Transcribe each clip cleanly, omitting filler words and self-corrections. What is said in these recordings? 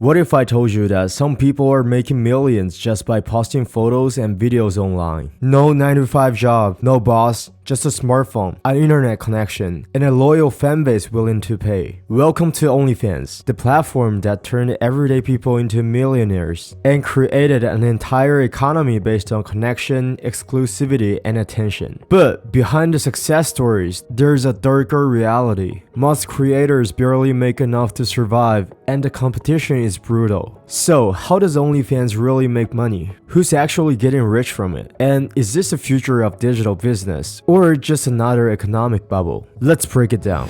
What if I told you that some people are making millions just by posting photos and videos online? No 9-to-5 job, no boss, just a smartphone, an internet connection, and a loyal fan base willing to pay. Welcome to OnlyFans, the platform that turned everyday people into millionaires and created an entire economy based on connection, exclusivity, and attention. But behind the success stories, there's a darker reality. Most creators barely make enough to survive, and the competition is brutal. So, how does OnlyFans really make money? Who's actually getting rich from it? And is this the future of digital business, or just another economic bubble? Let's break it down.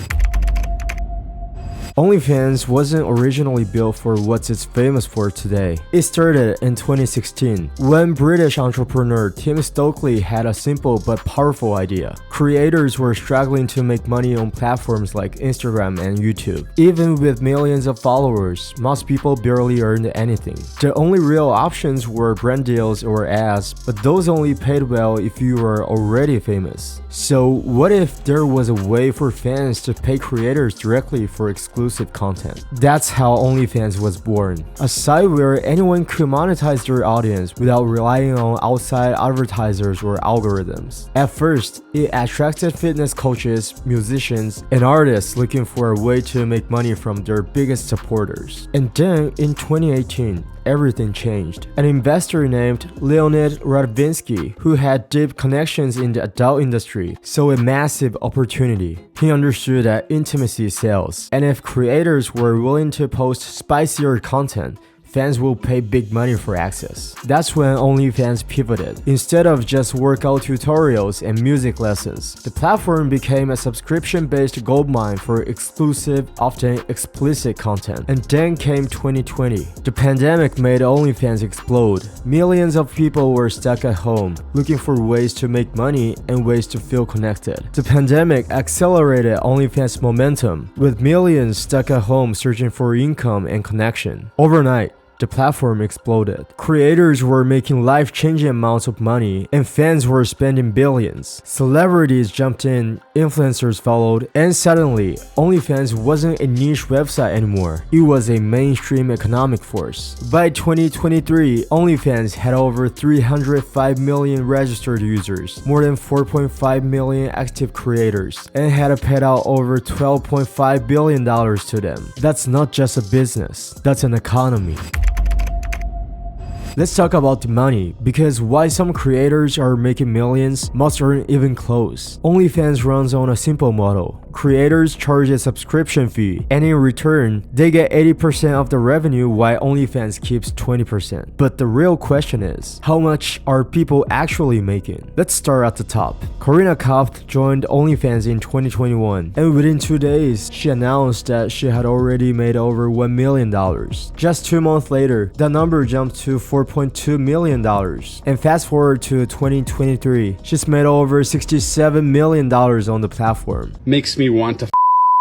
OnlyFans wasn't originally built for what it's famous for today. It started in 2016 when British entrepreneur Tim Stokely had a simple but powerful idea. Creators were struggling to make money on platforms like Instagram and YouTube. Even with millions of followers, most people barely earned anything. The only real options were brand deals or ads, but those only paid well if you were already famous. So what if there was a way for fans to pay creators directly for exclusive content? That's how OnlyFans was born. A site where anyone could monetize their audience without relying on outside advertisers or algorithms. At first, it attracted fitness coaches, musicians, and artists looking for a way to make money from their biggest supporters. And then, in 2018, everything changed. An investor named Leonid Radvinsky, who had deep connections in the adult industry, saw a massive opportunity. He understood that intimacy sells, and if creators were willing to post spicier content, fans will pay big money for access. That's when OnlyFans pivoted. Instead of just workout tutorials and music lessons, the platform became a subscription-based goldmine for exclusive, often explicit content. And then came 2020. The pandemic made OnlyFans explode. Millions of people were stuck at home, looking for ways to make money and ways to feel connected. The pandemic accelerated OnlyFans' momentum, with millions stuck at home searching for income and connection. Overnight, the platform exploded. Creators were making life-changing amounts of money, and fans were spending billions. Celebrities jumped in, influencers followed, and suddenly, OnlyFans wasn't a niche website anymore. It was a mainstream economic force. By 2023, OnlyFans had over 305 million registered users, more than 4.5 million active creators, and had paid out over $12.5 billion to them. That's not just a business, that's an economy. Let's talk about the money, because why some creators are making millions, most aren't even close. OnlyFans runs on a simple model. Creators charge a subscription fee, and in return, they get 80% of the revenue while OnlyFans keeps 20%. But the real question is, how much are people actually making? Let's start at the top. Karina Kopf joined OnlyFans in 2021, and within 2 days, she announced that she had already made over $1 million. Just 2 months later, that number jumped to $4.2 million. And fast forward to 2023, she's made over $67 million on the platform. Makes me want to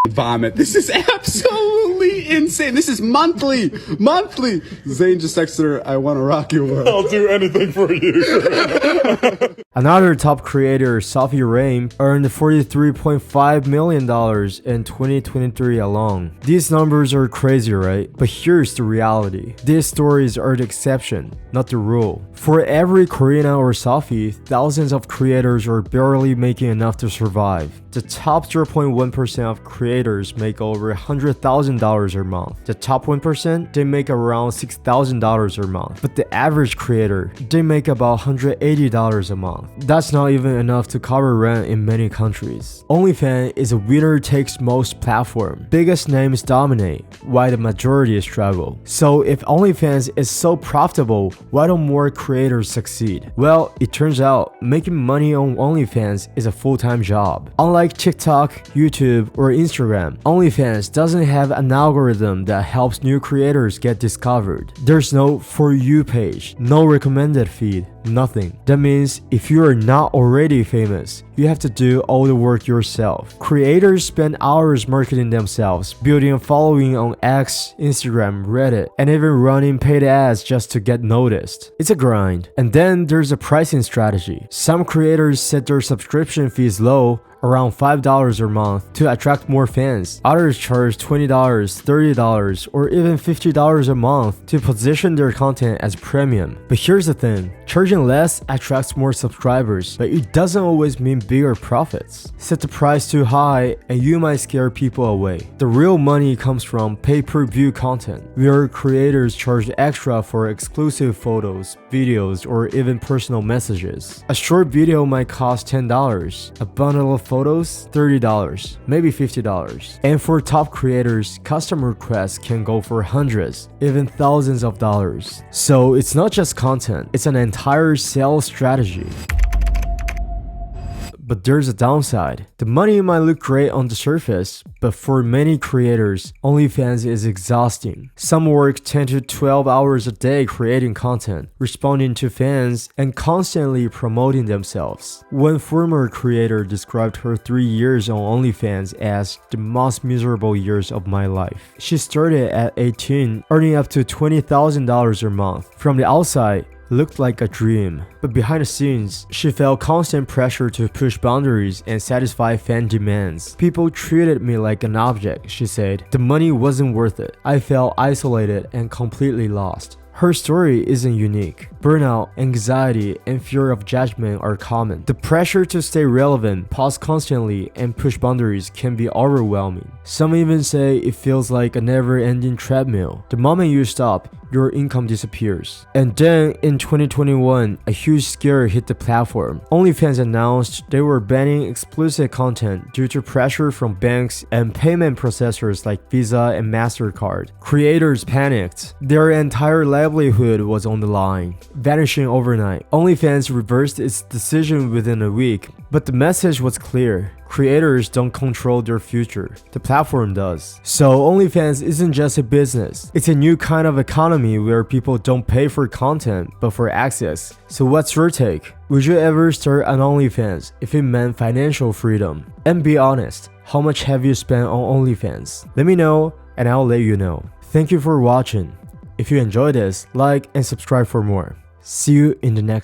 vomit. This is absolutely insane. This is monthly. Zane just texted her, I want to rock your world. I'll do anything for you. Another top creator, Sophie Rain, earned $43.5 million in 2023 alone. These numbers are crazy, right? But here's the reality. These stories are the exception, not the rule. For every Karina or Sophie, thousands of creators are barely making enough to survive. The top 0.1% of creators make over $100,000 a month. The top 1%, they make around $6,000 a month. But the average creator, they make about $180 a month. That's not even enough to cover rent in many countries. OnlyFans is a winner-takes-most platform. Biggest names dominate, while the majority struggle. So if OnlyFans is so profitable, why don't more creators succeed? Well, it turns out making money on OnlyFans is a full-time job. Unlike TikTok, YouTube, or Instagram, OnlyFans doesn't have an algorithm that helps new creators get discovered. There's no For You page, no recommended feed, Nothing. That means if you are not already famous, you have to do all the work yourself. Creators spend hours marketing themselves, building a following on X, Instagram, Reddit, and even running paid ads just to get noticed. It's a grind. And then there's a pricing strategy. Some creators set their subscription fees low, around $5 a month, to attract more fans. Others charge $20, $30, or even $50 a month to position their content as premium. But here's the thing, charging less attracts more subscribers, but it doesn't always mean bigger profits. Set the price too high and you might scare people away. The real money comes from pay-per-view content, where creators charge extra for exclusive photos, videos, or even personal messages. A short video might cost $10, a bundle of photos, $30, maybe $50. And for top creators, custom requests can go for hundreds, even thousands of dollars. So it's not just content, it's an entire sales strategy. But there's a downside. The money might look great on the surface, but for many creators, OnlyFans is exhausting. Some work 10 to 12 hours a day creating content, responding to fans, and constantly promoting themselves. One former creator described her 3 years on OnlyFans as the most miserable years of my life. She started at 18, earning up to $20,000 a month. From the outside, looked like a dream, but behind the scenes, she felt constant pressure to push boundaries and satisfy fan demands. People treated me like an object, she said. The money wasn't worth it. I felt isolated and completely lost. Her story isn't unique. Burnout, anxiety, and fear of judgment are common. The pressure to stay relevant, post constantly, and push boundaries can be overwhelming. Some even say it feels like a never-ending treadmill. The moment you stop, your income disappears. And then, in 2021, a huge scare hit the platform. OnlyFans announced they were banning explicit content due to pressure from banks and payment processors like Visa and MasterCard. Creators panicked. Their entire livelihood was on the line, vanishing overnight. OnlyFans reversed its decision within a week, but the message was clear. Creators don't control their future, the platform does. So OnlyFans isn't just a business, it's a new kind of economy where people don't pay for content, but for access. So what's your take? Would you ever start an OnlyFans if it meant financial freedom? And be honest, how much have you spent on OnlyFans? Let me know and I'll let you know. Thank you for watching. If you enjoyed this, like and subscribe for more. See you in the next